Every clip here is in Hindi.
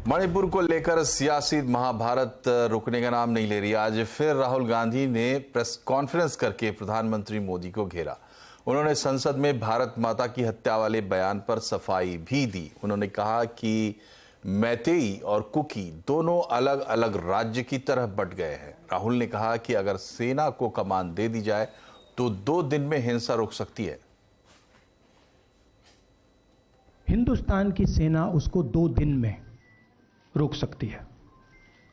मणिपुर को लेकर सियासी महाभारत रुकने का नाम नहीं ले रही। आज फिर राहुल गांधी ने प्रेस कॉन्फ्रेंस करके प्रधानमंत्री मोदी को घेरा। उन्होंने संसद में भारत माता की हत्या वाले बयान पर सफाई भी दी। उन्होंने कहा कि मैतेई और कुकी दोनों अलग अलग राज्य की तरह बंट गए हैं। राहुल ने कहा कि अगर सेना को कमान दे दी जाए तो 2 दिन में हिंसा रुक सकती है। हिंदुस्तान की सेना उसको 2 दिन में रोक सकती है,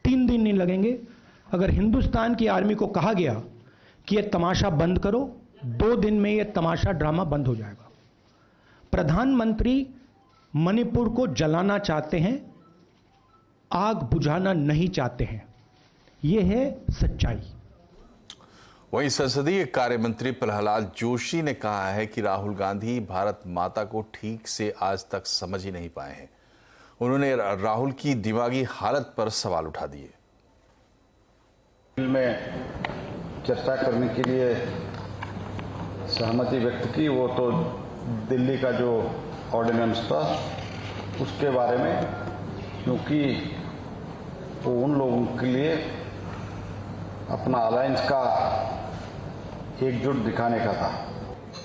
3 दिन नहीं लगेंगे। अगर हिंदुस्तान की आर्मी को कहा गया कि यह तमाशा बंद करो, 2 दिन में यह तमाशा ड्रामा बंद हो जाएगा। प्रधानमंत्री मणिपुर को जलाना चाहते हैं, आग बुझाना नहीं चाहते हैं। यह है सच्चाई। वहीं संसदीय कार्य मंत्री प्रहलाद जोशी ने कहा है कि राहुल गांधी भारत माता को ठीक से आज तक समझ ही नहीं पाए हैं। उन्होंने राहुल की दिमागी हालत पर सवाल उठा दिए। में चर्चा करने के लिए सहमति व्यक्त की, वो तो दिल्ली का जो ऑर्डिनेंस था उसके बारे में, क्योंकि वो उन लोगों के लिए अपना अलायंस का एकजुट दिखाने का था।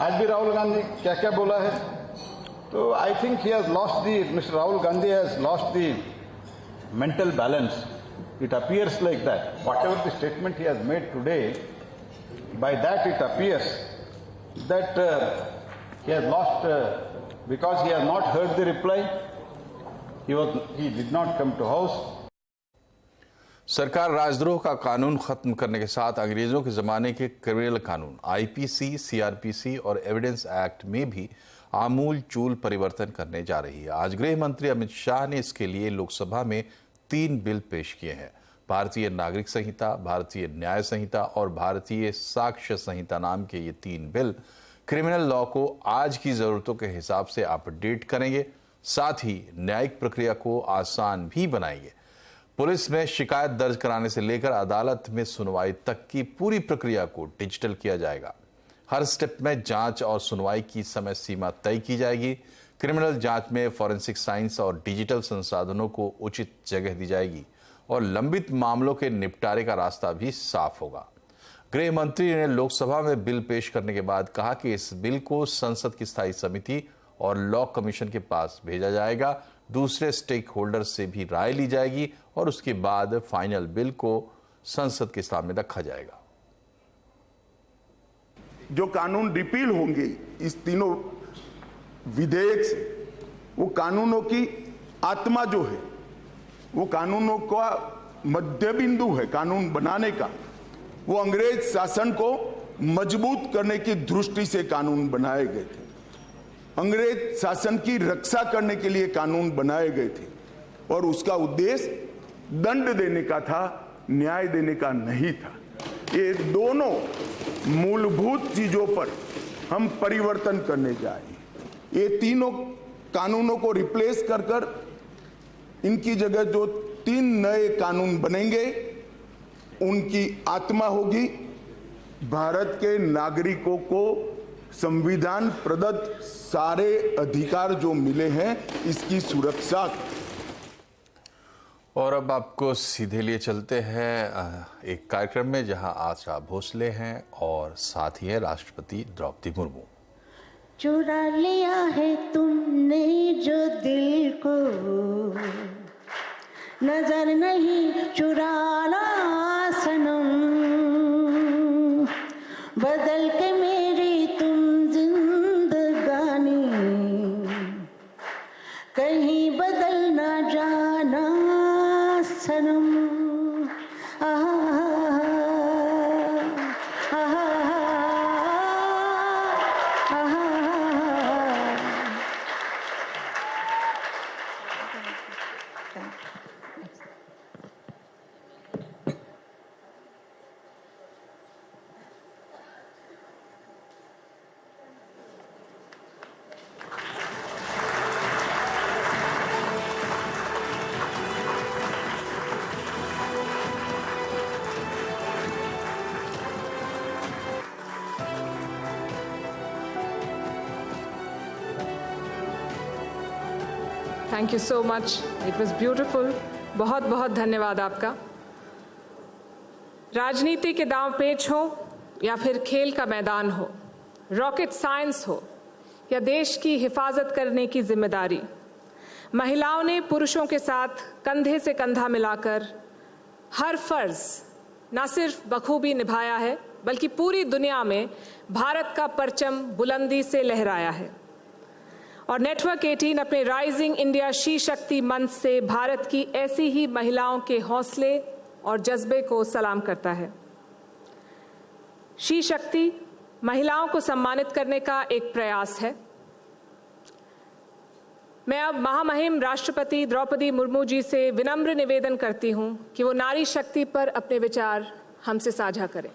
आज भी राहुल गांधी क्या क्या बोला है, तो I think he has lost the, mister Rahul Gandhi has lost the mental balance. It appears like that. Whatever the statement he has made today, by that it appears that he has lost, because he has not heard the reply. He did not come to house. सरकार राजद्रोह का कानून खत्म करने के साथ अंग्रेजों के जमाने के क्रिमिनल कानून आईपीसी, सीआरपीसी और एविडेंस एक्ट में भी आमूल चूल परिवर्तन करने जा रही है। आज गृह मंत्री अमित शाह ने इसके लिए लोकसभा में 3 बिल पेश किए हैं। भारतीय नागरिक संहिता, भारतीय न्याय संहिता और भारतीय साक्ष्य संहिता नाम के ये 3 बिल क्रिमिनल लॉ को आज की जरूरतों के हिसाब से अपडेट करेंगे, साथ ही न्यायिक प्रक्रिया को आसान भी बनाएंगे। पुलिस में शिकायत दर्ज कराने से लेकर अदालत में सुनवाई तक की पूरी प्रक्रिया को डिजिटल किया जाएगा। हर स्टेप में जांच और सुनवाई की समय सीमा तय की जाएगी। क्रिमिनल जांच में फॉरेंसिक साइंस और डिजिटल संसाधनों को उचित जगह दी जाएगी और लंबित मामलों के निपटारे का रास्ता भी साफ होगा। गृह मंत्री ने लोकसभा में बिल पेश करने के बाद कहा कि इस बिल को संसद की स्थायी समिति और लॉ कमीशन के पास भेजा जाएगा। दूसरे स्टेक होल्डर से भी राय ली जाएगी और उसके बाद फाइनल बिल को संसद के सामने रखा जाएगा। जो कानून रिपील होंगे इस तीनों विधेयक से, वो कानूनों की आत्मा जो है, वो कानूनों का मध्य बिंदु है कानून बनाने का, वो अंग्रेज शासन को मजबूत करने की दृष्टि से कानून बनाए गए थे। अंग्रेज शासन की रक्षा करने के लिए कानून बनाए गए थे और उसका उद्देश्य दंड देने का था, न्याय देने का नहीं था। ये दोनों मूलभूत चीजों पर हम परिवर्तन करने जा रहे हैं। ये तीनों कानूनों को रिप्लेस कर कर इनकी जगह जो 3 नए कानून बनेंगे, उनकी आत्मा होगी भारत के नागरिकों को संविधान प्रदत्त सारे अधिकार जो मिले हैं, इसकी सुरक्षा। और अब आपको सीधे लिए चलते हैं एक कार्यक्रम में जहां आशा भोसले हैं और साथ ही है राष्ट्रपति द्रौपदी मुर्मू। चुरा लिया है तुमने जो दिल को, नजर नहीं चुराना सनम, बदल के मेरी तुम जिंदगानी, कहीं बदल ना जाना सनम। Thank you so much, it was beautiful. बहुत बहुत धन्यवाद आपका। राजनीति के दांव पेच हो या फिर खेल का मैदान हो, रॉकेट साइंस हो या देश की हिफाजत करने की जिम्मेदारी, महिलाओं ने पुरुषों के साथ कंधे से कंधा मिलाकर हर फर्ज न सिर्फ बखूबी निभाया है, बल्कि पूरी दुनिया में भारत का परचम बुलंदी से लहराया है। और नेटवर्क 18 अपने राइजिंग इंडिया शी शक्ति मंच से भारत की ऐसी ही महिलाओं के हौसले और जज्बे को सलाम करता है। शी शक्ति महिलाओं को सम्मानित करने का एक प्रयास है। मैं अब महामहिम राष्ट्रपति द्रौपदी मुर्मू जी से विनम्र निवेदन करती हूं कि वो नारी शक्ति पर अपने विचार हमसे साझा करें।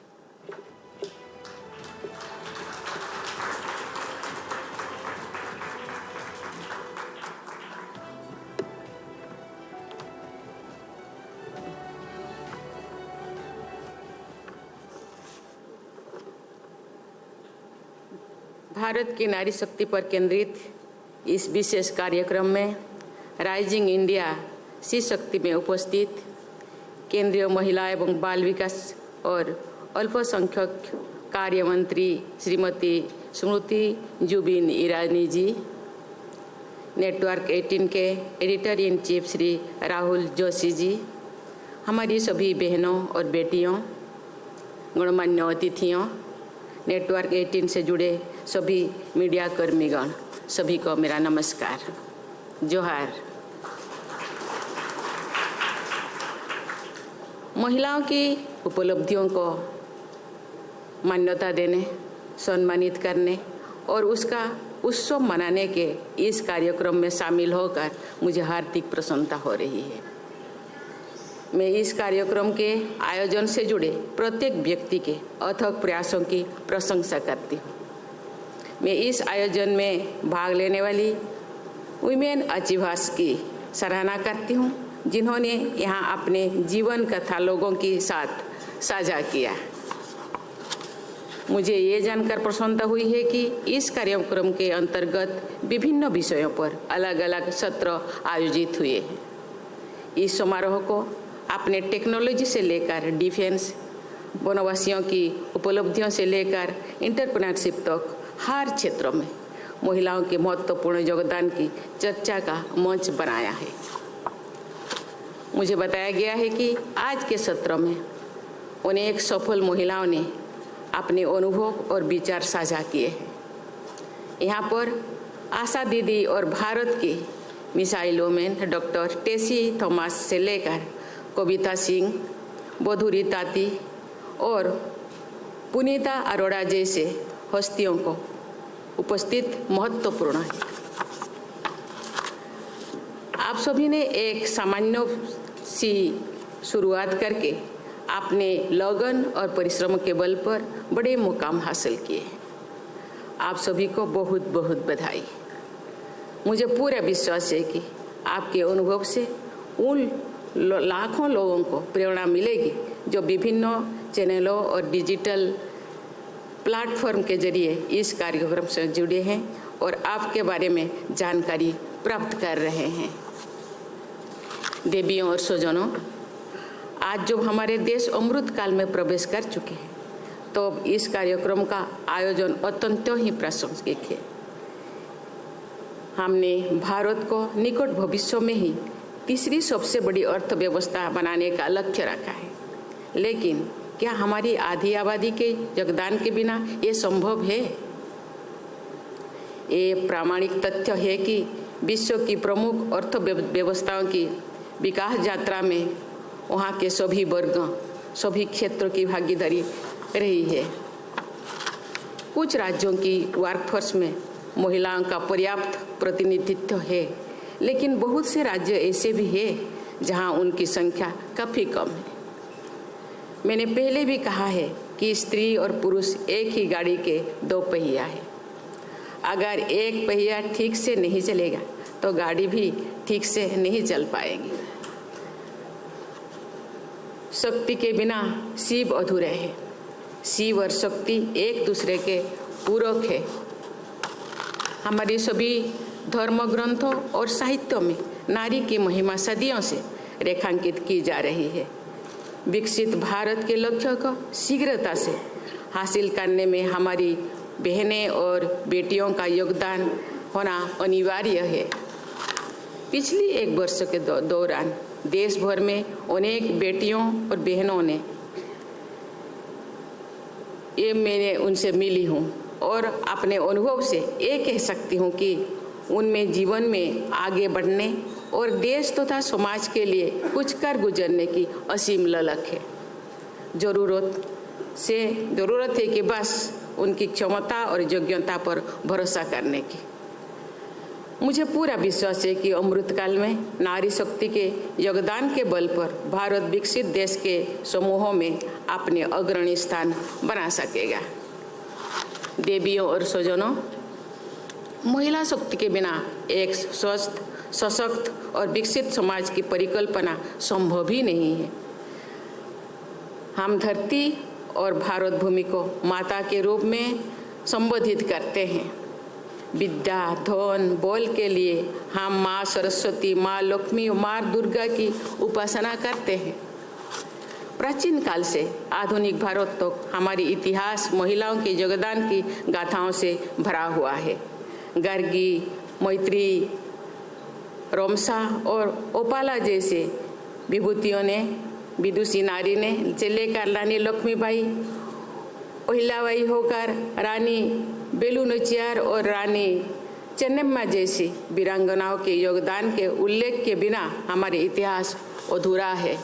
भारत की नारी शक्ति पर केंद्रित इस विशेष कार्यक्रम में राइजिंग इंडिया शी शक्ति में उपस्थित केंद्रीय महिला एवं बाल विकास और अल्पसंख्यक कार्य मंत्री श्रीमती स्मृति जुबिन ईरानी जी, नेटवर्क 18 के editor in chief Shri Rahul Joshi ji, हमारी सभी बहनों और बेटियों, गणमान्य अतिथियों, नेटवर्क 18 से जुड़े सभी मीडिया कर्मीगण, सभी को मेरा नमस्कार, जोहार। महिलाओं की उपलब्धियों को मान्यता देने, सम्मानित करने और उसका उत्सव मनाने के इस कार्यक्रम में शामिल होकर मुझे हार्दिक प्रसन्नता हो रही है। मैं इस कार्यक्रम के आयोजन से जुड़े प्रत्येक व्यक्ति के अथक प्रयासों की प्रशंसा करती हूँ। मैं इस आयोजन में भाग लेने वाली वुमेन अचीवर्स की सराहना करती हूँ, जिन्होंने यहाँ अपने जीवन कथा लोगों के साथ साझा किया। मुझे ये जानकर प्रसन्नता हुई है कि इस कार्यक्रम के अंतर्गत विभिन्न विषयों पर अलग अलग सत्र आयोजित हुए हैं। इस समारोह को आपने टेक्नोलॉजी से लेकर डिफेंस, वनवासियों की उपलब्धियों से लेकर एंटरप्रेन्योरशिप तक हर क्षेत्रों में महिलाओं के महत्वपूर्ण योगदान की चर्चा का मंच बनाया है। मुझे बताया गया है कि आज के सत्र में अनेक सफल महिलाओं ने अपने अनुभव और विचार साझा किए हैं। यहाँ पर आशा दीदी और भारत की missile women doctor Tessy Thomas से लेकर कविता सिंह, बधुरी ताती और पुनीता अरोड़ा जैसे हस्तियों को उपस्थित महत्वपूर्ण है। आप सभी ने एक सामान्य सी शुरुआत करके अपने लगन और परिश्रम के बल पर बड़े मुकाम हासिल किए। आप सभी को बहुत बहुत बधाई। मुझे पूरा विश्वास है कि आपके अनुभव से उन लाखों लोगों को प्रेरणा मिलेगी जो विभिन्न चैनलों और डिजिटल प्लेटफॉर्म के जरिए इस कार्यक्रम से जुड़े हैं और आपके बारे में जानकारी प्राप्त कर रहे हैं। देवियों और स्वजनों, आज जब हमारे देश अमृत काल में प्रवेश कर चुके हैं, तो इस कार्यक्रम का आयोजन अत्यंत ही प्रासंगिक है। हमने भारत को निकट भविष्य में ही तीसरी सबसे बड़ी अर्थव्यवस्था बनाने का लक्ष्य रखा है, लेकिन क्या हमारी आधी आबादी के योगदान के बिना ये संभव है? ये प्रामाणिक तथ्य है कि विश्व की प्रमुख अर्थव्यवस्थाओं की विकास यात्रा में वहाँ के सभी वर्ग, सभी क्षेत्रों की भागीदारी रही है। कुछ राज्यों की वर्कफोर्स में महिलाओं का पर्याप्त प्रतिनिधित्व है, लेकिन बहुत से राज्य ऐसे भी हैं जहाँ उनकी संख्या काफ़ी कम है। मैंने पहले भी कहा है कि स्त्री और पुरुष एक ही गाड़ी के दो पहिया है। अगर एक पहिया ठीक से नहीं चलेगा तो गाड़ी भी ठीक से नहीं चल पाएगी। शक्ति के बिना शिव अधूरे है। शिव और शक्ति एक दूसरे के पूरक है। हमारी सभी धर्म ग्रंथों और साहित्यों में नारी की महिमा सदियों से रेखांकित की जा रही है। विकसित भारत के लक्ष्य को शीघ्रता से हासिल करने में हमारी बहनें और बेटियों का योगदान होना अनिवार्य है। पिछली एक वर्ष के दौरान देश भर में अनेक बेटियों और बहनों ने मैंने उनसे मिली हूँ और अपने अनुभव से ये कह सकती हूँ कि उनमें जीवन में आगे बढ़ने और देश तथा समाज के लिए कुछ कर गुजरने की असीम ललक है। जरूरत है कि बस उनकी क्षमता और योग्यता पर भरोसा करने की। मुझे पूरा विश्वास है कि अमृतकाल में नारी शक्ति के योगदान के बल पर भारत विकसित देश के समूहों में अपने अग्रणी स्थान बना सकेगा। देवियों और स्वजनों, महिला शक्ति के बिना एक स्वस्थ, सशक्त और विकसित समाज की परिकल्पना संभव ही नहीं है। हम धरती और भारत भूमि को माता के रूप में संबोधित करते हैं। विद्या, धन, बल के लिए हम माँ सरस्वती, माँ लक्ष्मी, माँ दुर्गा की उपासना करते हैं। प्राचीन काल से आधुनिक भारत तक हमारी इतिहास महिलाओं के योगदान की गाथाओं से भरा हुआ है। गर्गी, मैत्री, रोमसा और ओपाला जैसे विभूतियों ने, विदुषी नारी ने से लेकर रानी लक्ष्मीबाई, अहिल्याबाई होकर रानी बेलू नाचियार और रानी चेन्नम्मा जैसी वीरांगनाओं के योगदान के उल्लेख के बिना हमारा इतिहास अधूरा है।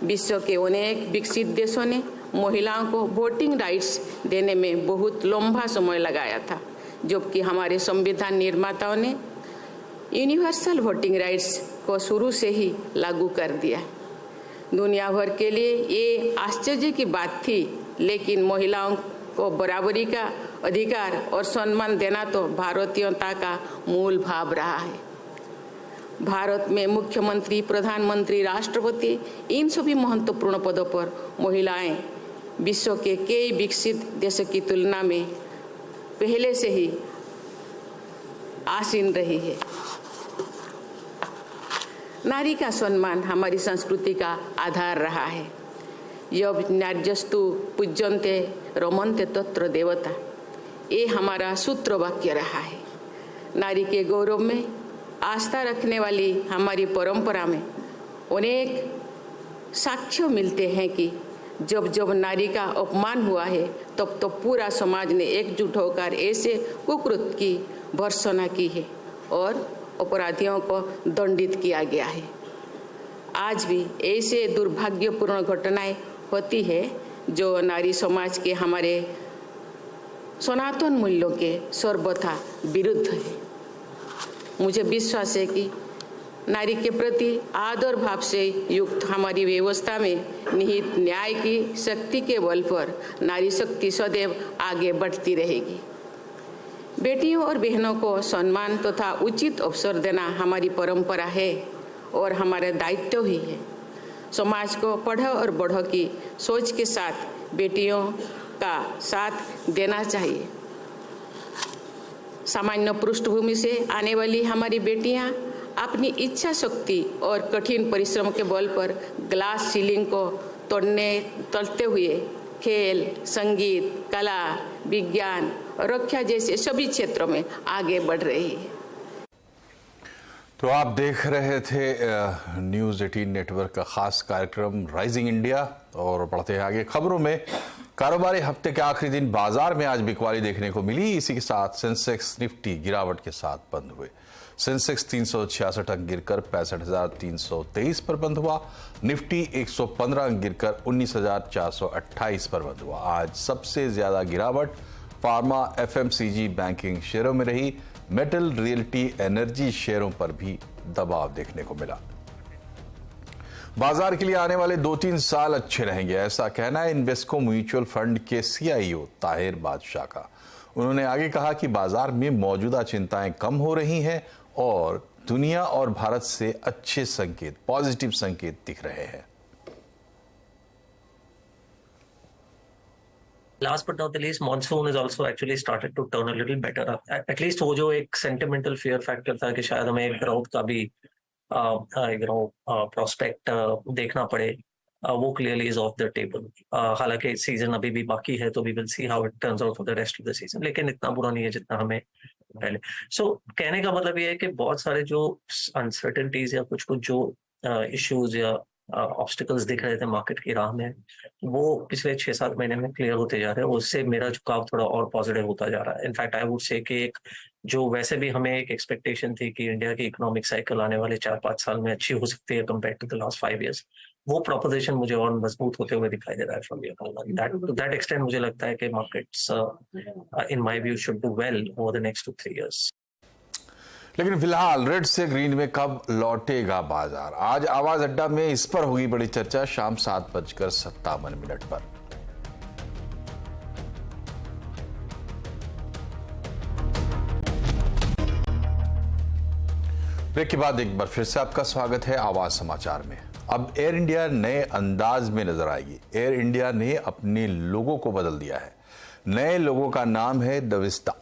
विश्व के अनेक विकसित देशों ने महिलाओं को वोटिंग राइट्स देने में बहुत लंबा समय लगाया था, जबकि हमारे संविधान निर्माताओं ने यूनिवर्सल वोटिंग राइट्स को शुरू से ही लागू कर दिया। दुनिया भर के लिए ये आश्चर्य की बात थी, लेकिन महिलाओं को बराबरी का अधिकार और सम्मान देना तो भारतीयता का मूल भाव रहा है। भारत में मुख्यमंत्री, प्रधानमंत्री, राष्ट्रपति, इन सभी महत्वपूर्ण पदों पर महिलाएं विश्व के कई विकसित देशों की तुलना में पहले से ही आसीन रही है। नारी का सम्मान हमारी संस्कृति का आधार रहा है। यब नार्यस्तु पूज्यन्ते रमन्ते तत्र देवता, ये हमारा सूत्र वाक्य रहा है। नारी के गौरव में आस्था रखने वाली हमारी परंपरा में अनेक साक्ष्य मिलते हैं कि जब जब नारी का अपमान हुआ है तब तो पूरा समाज ने एकजुट होकर ऐसे कुकृत्य की भर्त्सना की है और अपराधियों को दंडित किया गया है। आज भी ऐसे दुर्भाग्यपूर्ण घटनाएं होती है जो नारी समाज के हमारे सनातन मूल्यों के सर्वथा विरुद्ध है। मुझे विश्वास है कि नारी के प्रति आदर भाव से युक्त हमारी व्यवस्था में निहित न्याय की शक्ति के बल पर नारी शक्ति सदैव आगे बढ़ती रहेगी। बेटियों और बहनों को सम्मान तथा उचित अवसर देना हमारी परंपरा है और हमारा दायित्व ही है। समाज को पढ़ो और बढ़ो की सोच के साथ बेटियों का साथ देना चाहिए। सामान्य पृष्ठभूमि से आने वाली हमारी बेटियां अपनी इच्छा शक्ति और कठिन परिश्रम के बल पर ग्लास सीलिंग को तोड़ते हुए खेल, संगीत, कला, विज्ञान और रक्षा जैसे सभी क्षेत्रों में आगे बढ़ रही है। तो आप देख रहे थे न्यूज़ 18 नेटवर्क का खास कार्यक्रम राइजिंग इंडिया और बढ़ते हैं आगे खबरों में। कारोबारी हफ्ते के आखिरी दिन बाजार में आज बिकवाली देखने को मिली। इसी के साथ सेंसेक्स, निफ्टी गिरावट के साथ बंद हुए। सेंसेक्स 366 अंक गिरकर 65,323 पर बंद हुआ। निफ्टी 115 अंक गिरकर 19,428 पर बंद हुआ। आज सबसे ज्यादा गिरावट फार्मा, एफएमसीजी, बैंकिंग शेयरों में रही। मेटल, रियल्टी, एनर्जी शेयरों पर भी दबाव देखने को मिला। बाजार के लिए आने वाले 2-3 साल अच्छे रहेंगे, ऐसा कहना है इन्वेस्को म्यूचुअल फंड के सीईओ ताहिर बादशाह का। उन्होंने आगे कहा कि बाजार में मौजूदा चिंताएं कम हो रही हैं और दुनिया और भारत से अच्छे संकेत, पॉजिटिव संकेत दिख रहे हैं। Last but not the least, monsoon is also actually started to turn a little better. At least वो जो एक sentimental fear factor था कि शायद हमें growth का भी prospect देखना पड़े, वो clearly is off the table. हालांकि season अभी भी बाकी है, तो we will see how it turns out for the rest of the season. लेकिन इतना बुरा नहीं है जितना हमें पहले. So कहने का मतलब ये है कि बहुत सारे जो uncertainties या कुछ जो issues या ऑब्स्टिकल्स दिख रहे थे मार्केट की राह में, वो पिछले 6-7 महीने में क्लियर होते जा रहे हैं. उससे मेरा झुकाव थोड़ा और पॉजिटिव होता जा रहा है. इनफैक्ट आई वुड से कि एक जो वैसे भी हमें एक एक्सपेक्टेशन थी कि इंडिया की इकोनॉमिक साइकिल आने वाले 4-5 साल में अच्छी हो सकती है compare to the last 5 years, वो प्रोपोजिशन मुझे और मजबूत होते हुए दिखाई दे रहा है फ्रॉम टू दैट एक्सटेंट. मुझे लगता है कि markets in my view should do well over the next 2-3 years. लेकिन फिलहाल रेड से ग्रीन में कब लौटेगा बाजार? आज आवाज अड्डा में इस पर होगी बड़ी चर्चा शाम 7:57 पर. ब्रेक के बाद एक बार फिर से आपका स्वागत है आवाज समाचार में. अब एयर इंडिया नए अंदाज में नजर आएगी. एयर इंडिया ने अपने लोगो को बदल दिया है. नए लोगो का नाम है द विस्टा.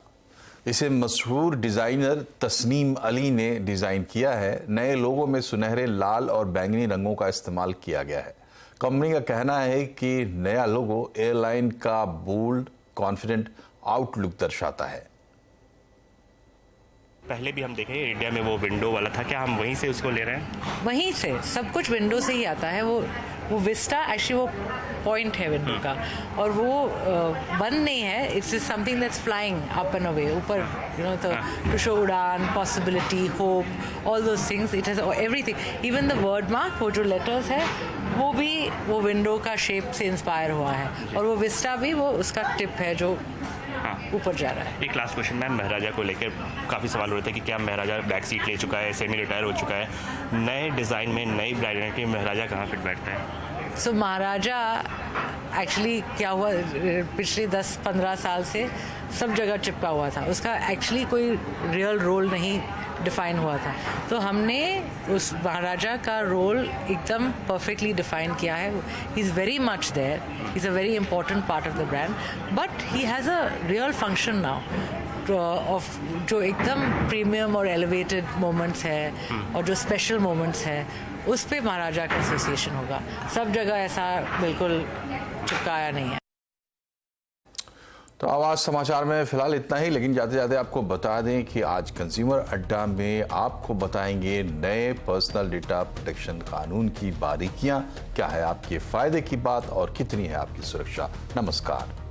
इसे मशहूर डिजाइनर तस्नीम अली ने डिजाइन किया है. नए लोगों में सुनहरे लाल और बैंगनी रंगों का इस्तेमाल किया गया है. कंपनी का कहना है कि नया लोगो एयरलाइन का बोल्ड, कॉन्फिडेंट आउटलुक दर्शाता है. पहले भी हम देखे इंडिया में वो विंडो वाला था, क्या हम वहीं से उसको ले रहे हैं? वहीं से सब कुछ विंडो से ही आता है. वो विस्टा एक्चुअली वो पॉइंट है विंडो का, और वो बंद नहीं है. It's is something that's flying up and away ऊपर, टू शो उड़ान, possibility, hope, all those things. It has everything. Even the word mark, वो जो लेटर्स है वो भी वो विंडो का शेप से इंस्पायर हुआ है, और वो विस्टा भी वो उसका टिप है जो ऊपर जा रहा है. एक लास्ट क्वेश्चन मैम, महाराजा को लेकर काफ़ी सवाल हो रहे थे कि क्या महाराजा बैक सीट ले चुका है, सेमी रिटायर हो चुका है. नए डिज़ाइन में नई आइडेंटिटी में महाराजा कहाँ फिट बैठता है? सो महाराजा एक्चुअली क्या हुआ, पिछले 10-15 साल से सब जगह चिपका हुआ था. उसका एक्चुअली कोई रियल रोल नहीं डिफाइन हुआ था. तो हमने उस महाराजा का रोल एकदम परफेक्टली डिफाइन किया है. He is very much there. He is a very important part of the brand, but he has a real function now of जो एकदम प्रीमियम और एलिवेटेड मोमेंट्स है और जो स्पेशल मोमेंट्स है, उस पे महाराजा का एसोसिएशन होगा. सब जगह ऐसा बिल्कुल चिपकाया नहीं है. तो आवाज समाचार में फिलहाल इतना ही, लेकिन जाते जाते आपको बता दें कि आज कंज्यूमर अड्डा में आपको बताएंगे नए पर्सनल डेटा प्रोटेक्शन कानून की बारीकियां, क्या है आपके फायदे की बात और कितनी है आपकी सुरक्षा. नमस्कार.